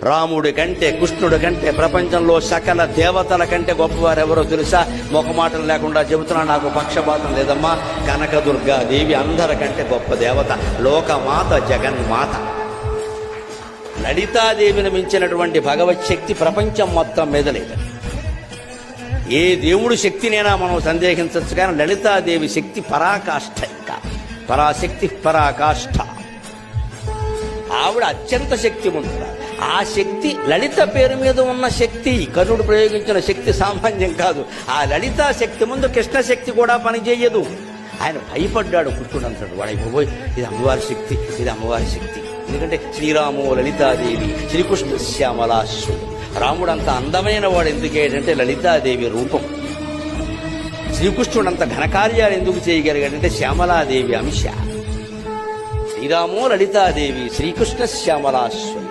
రాముడి కంటే కృష్ణుడి కంటే ప్రపంచంలో సకల దేవతల కంటే గొప్పవారు ఎవరో తెలుసా? మొకమాటం లేకుండా చెబుతున్నా, నాకు పక్షపాతం లేదమ్మా. కనకదుర్గాదేవి అందరికంటే గొప్ప దేవత, లోకమాత, జగన్మాత. లలితాదేవిని మించినటువంటి భగవత్ శక్తి ప్రపంచం మొత్తం మీద లేదు. ఏ దేవుడు శక్తినైనా మనం సందేహించవచ్చు, కానీ లలితాదేవి శక్తి పరాకాష్ఠ. ఇంకా పరాశక్తి, పరాకాష్ఠ. ఆవిడ అత్యంత శక్తివంతుడు. ఆ శక్తి లలిత పేరు మీద ఉన్న శక్తి, కర్ణుడు ప్రయోగించిన శక్తి సామాన్యం కాదు. ఆ లలితా శక్తి ముందు కృష్ణ శక్తి కూడా పనిచేయదు. ఆయన భయపడ్డాడు. కృష్ణుడు అంటాడు, వాడైపోయి ఇది అమ్మవారి శక్తి, ఇది అమ్మవారి శక్తి. ఎందుకంటే శ్రీరాము లలితాదేవి, శ్రీకృష్ణ శ్యామలాశ్రుడు. రాముడు అంత అందమైన వాడు ఎందుకేంటంటే లలితాదేవి రూపం. శ్రీకృష్ణుడు అంత ఘనకార్యాలు ఎందుకు చేయగలిగాడంటే శ్యామలాదేవి అంశ. శ్రీరాము లలితాదేవి, శ్రీకృష్ణ శ్యామలాశ్రుడు.